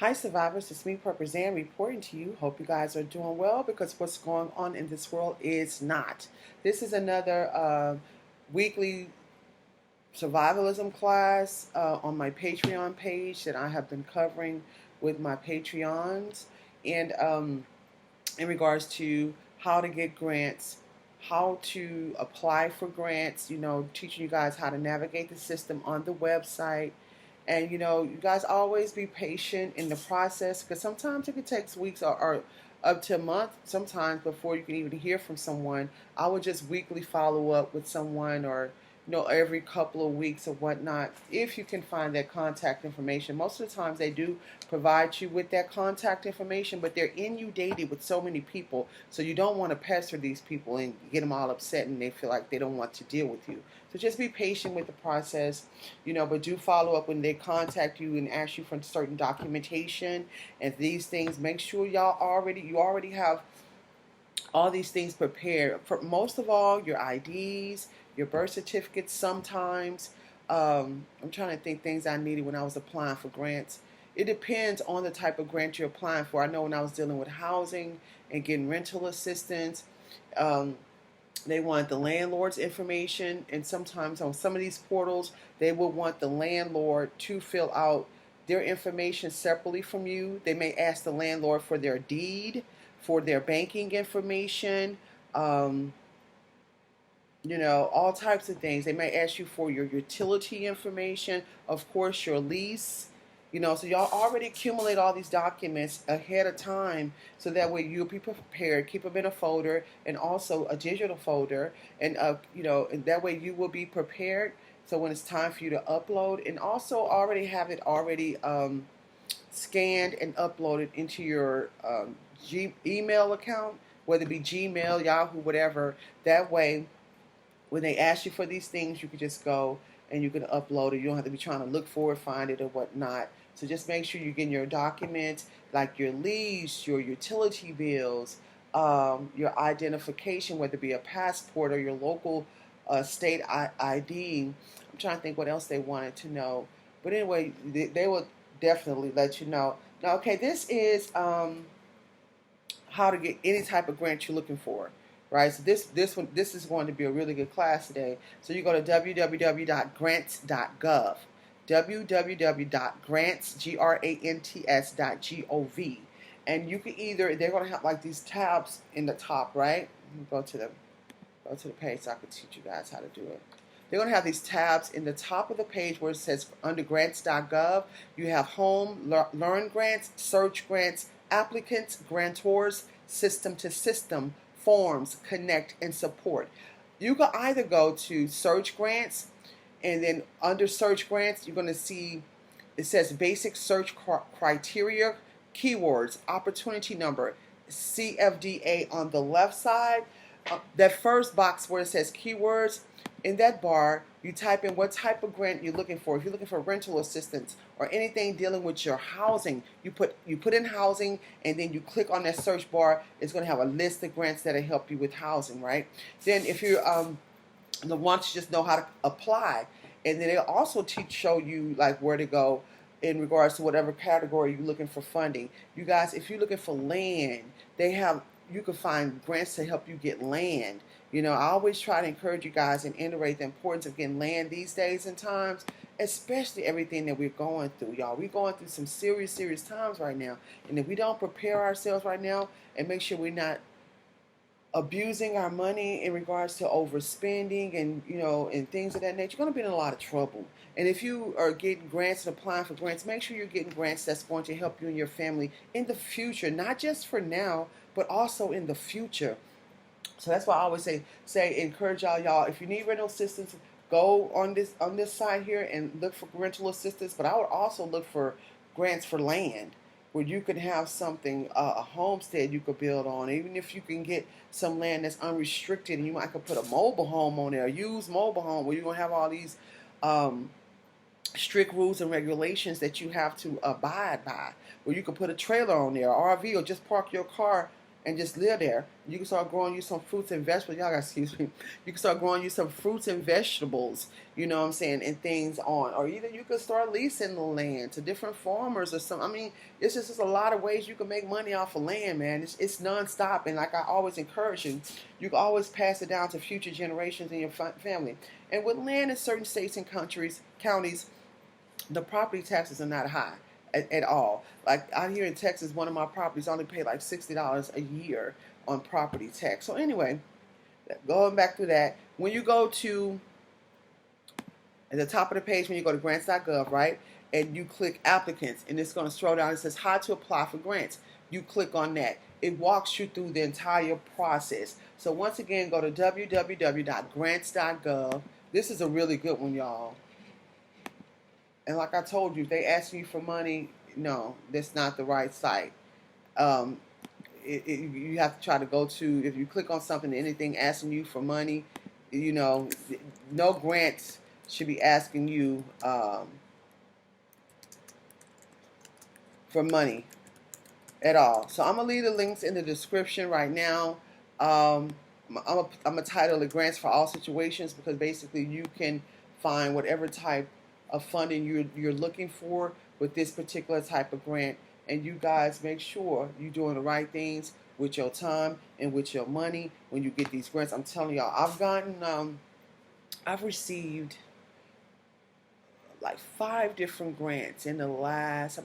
Hi survivors, it's me, Purple Zan, reporting to you. Hope you guys are doing well because what's going on in this world is not. This is another weekly survivalism class on my Patreon page that I have been covering with my Patreons. And in regards to how to get grants, how to apply for grants, teaching you guys how to navigate the system on the website. And you guys always be patient in the process because sometimes it could take weeks or up to a month sometimes before you can even hear from someone. I would just weekly follow up with someone or every couple of weeks or whatnot, if you can find that contact information. Most of the times they do provide you with that contact information, but they're inundated with so many people, so you don't want to pester these people and get them all upset and they feel like they don't want to deal with you. So just be patient with the process, but do follow up when they contact you and ask you for certain documentation and these things. Make sure you already have all these things prepared. For most of all, your IDs, your birth certificates. Sometimes I'm trying to think things I needed when I was applying for grants. It depends on the type of grant you're applying for. I know when I was dealing with housing and getting rental assistance, they want the landlord's information, and sometimes on some of these portals they will want the landlord to fill out their information separately from you. They may ask the landlord for their deed, for their banking information, all types of things. They may ask you for your utility information, of course, your lease. So y'all already accumulate all these documents ahead of time so that way you'll be prepared. Keep them in a folder and also a digital folder, and and that way you will be prepared. So when it's time for you to upload, and also already have it already scanned and uploaded into your email account, whether it be Gmail, Yahoo, whatever. That way, when they ask you for these things, you can just go and you can upload it. You don't have to be trying to look for it, find it, or whatnot. So just make sure you're getting your documents, like your lease, your utility bills, your identification, whether it be a passport or your local state ID. I'm trying to think what else they wanted to know. But anyway, they will definitely let you know. Now, okay, this is how to get any type of grant you're looking for. Right, so this is going to be a really good class today. So you go to www.grants.gov, www.grants.gov, and you can they're going to have like these tabs in the top, right? Go to the page so I can teach you guys how to do it. They're going to have these tabs in the top of the page where it says under grants.gov. You have home, learn grants, search grants, applicants, grantors, system to system, forms, connect, and support. You can either go to search grants, and then under search grants, you're going to see it says basic search criteria, keywords, opportunity number, CFDA on the left side. That first box where it says keywords, in that bar, you type in what type of grant you're looking for. If you're looking for rental assistance or anything dealing with your housing, you put in housing, and then you click on that search bar. It's going to have a list of grants that'll help you with housing, right? Then if you want to just know how to apply, and then they'll also show you like where to go in regards to whatever category you're looking for funding. You guys, if you're looking for land, you can find grants to help you get land. I always try to encourage you guys and iterate the importance of getting land these days and times, especially everything that we're going through, y'all. We're going through some serious, serious times right now. And if we don't prepare ourselves right now and make sure we're not abusing our money in regards to overspending and and things of that nature, you're going to be in a lot of trouble. And if you are getting grants and applying for grants, make sure you're getting grants that's going to help you and your family in the future, not just for now, but also in the future. So that's why I always say encourage y'all. If you need rental assistance, go on this side here and look for rental assistance. But I would also look for grants for land, where you can have something, a homestead you could build on. Even if you can get some land that's unrestricted, and you might could put a mobile home on there, a used mobile home, where you're gonna have all these strict rules and regulations that you have to abide by. Where you can put a trailer on there, RV, or just park your car and just live there. You can start growing you some fruits and vegetables. Y'all got excuse me. You can start growing you some fruits and vegetables, you know what I'm saying, and things on. Or either you could start leasing the land to different farmers or something. I mean, it's just a lot of ways you can make money off of land, man. It's nonstop. And like I always encourage you, you can always pass it down to future generations in your family. And with land in certain states and counties, the property taxes are not high at all. Like out here in Texas, one of my properties only pay like $60 a year on property tax. So anyway, going back to that, when you go to at the top of the page, when you go to grants.gov, right, and you click applicants, and it's going to scroll down. It says how to apply for grants. You click on that. It walks you through the entire process. So once again, go to www.grants.gov. This is a really good one, y'all. And like I told you, if they ask you for money, no, that's not the right site. You have to try to go to, if you click on something, anything asking you for money, you know, no grants should be asking you for money at all. So I'm going to leave the links in the description right now. I'm going to title it Grants for All Situations, because basically you can find whatever type of funding you're looking for with this particular type of grant. And you guys make sure you're doing the right things with your time and with your money when you get these grants. I'm telling y'all, I've received like 5 different grants in the last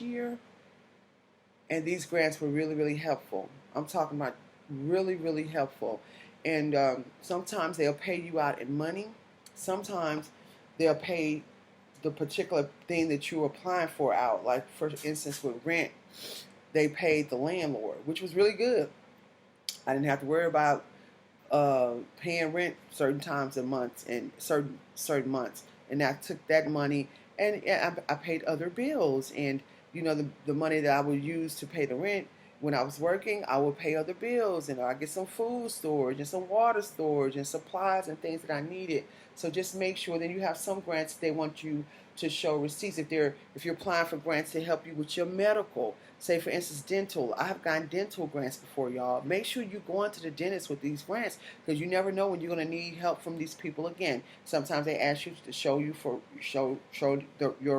year, and these grants were really, really helpful. I'm talking about really, really helpful. And sometimes they'll pay you out in money. Sometimes they'll pay the particular thing that you're applying for out. Like, for instance, with rent, they paid the landlord, which was really good. I didn't have to worry about paying rent certain times a month and certain months. And I took that money and I paid other bills. And, you know, the money that I would use to pay the rent, when I was working, I would pay other bills, and I get some food storage and some water storage and supplies and things that I needed. So just make sure. Then you have some grants, they want you to show receipts if you're applying for grants to help you with your medical. Say, for instance, dental. I have gotten dental grants before, y'all. Make sure you're going to the dentist with these grants, because you never know when you're going to need help from these people again. Sometimes they ask you to show your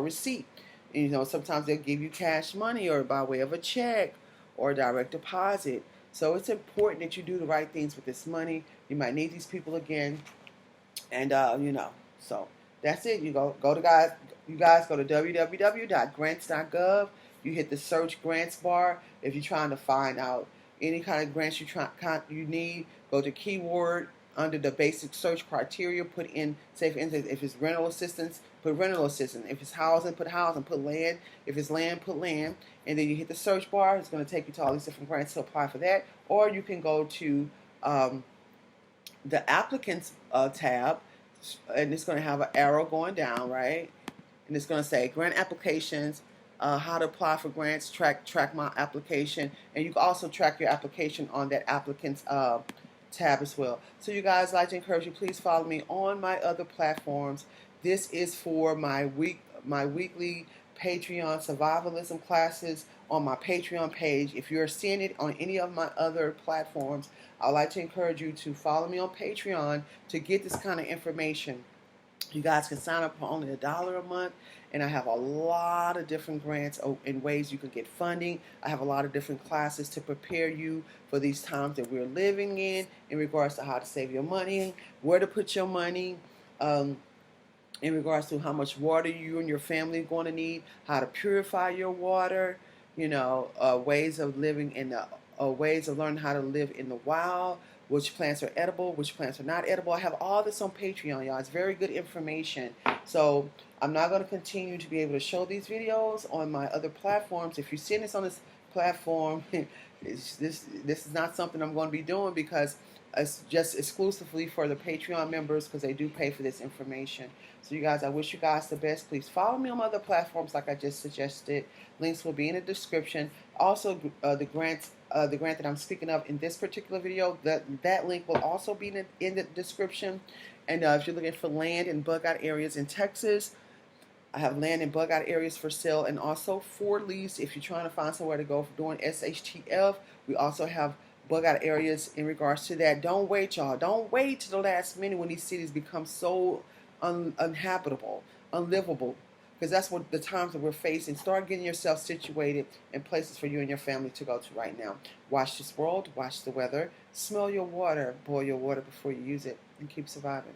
receipt. You know, sometimes they'll give you cash money or by way of a check or direct deposit. So it's important that you do the right things with this money. You might need these people again. And, you know, so that's it. You guys go to www.grants.gov. You hit the search grants bar. If you're trying to find out any kind of grants you need, go to keyword under the basic search criteria. Put in, say for instance, if it's rental assistance, put rental assistance. If it's housing, put housing. Put land. If it's land, put land. And then you hit the search bar. It's going to take you to all these different grants to apply for that. Or you can go to the applicants tab, and it's going to have an arrow going down, right? And it's going to say grant applications, how to apply for grants, track my application, and you can also track your application on that applicants tab as well. So you guys, I'd like to encourage you, please follow me on my other platforms. This is for my weekly Patreon survivalism classes on my Patreon page. If you're seeing it on any of my other platforms, I'd like to encourage you to follow me on Patreon to get this kind of information. You guys can sign up for only $1 a month, and I have a lot of different grants and ways you can get funding. I have a lot of different classes to prepare you for these times that we're living in regards to how to save your money, where to put your money, in regards to how much water you and your family are going to need, how to purify your water, you know, ways of living in the ways of learning how to live in the wild, which plants are edible, which plants are not edible. I have all this on Patreon, y'all. It's very good information. So I'm not going to continue to be able to show these videos on my other platforms. If you're seeing this on this platform, this is not something I'm going to be doing, because it's just exclusively for the Patreon members, because they do pay for this information. So you guys, I wish you guys the best. Please follow me on my other platforms like I just suggested. Links will be in the description. Also, the grant that I'm speaking of in this particular video, that link will also be in the description. And if you're looking for land in bug out areas in Texas, I have land and bug out areas for sale and also for lease. If you're trying to find somewhere to go for doing SHTF, we also have bug out areas in regards to that. Don't wait, y'all. Don't wait to the last minute when these cities become so unhabitable, unlivable, because that's what the times that we're facing. Start getting yourself situated in places for you and your family to go to right now. Watch this world, watch the weather, smell your water, boil your water before you use it, and keep surviving.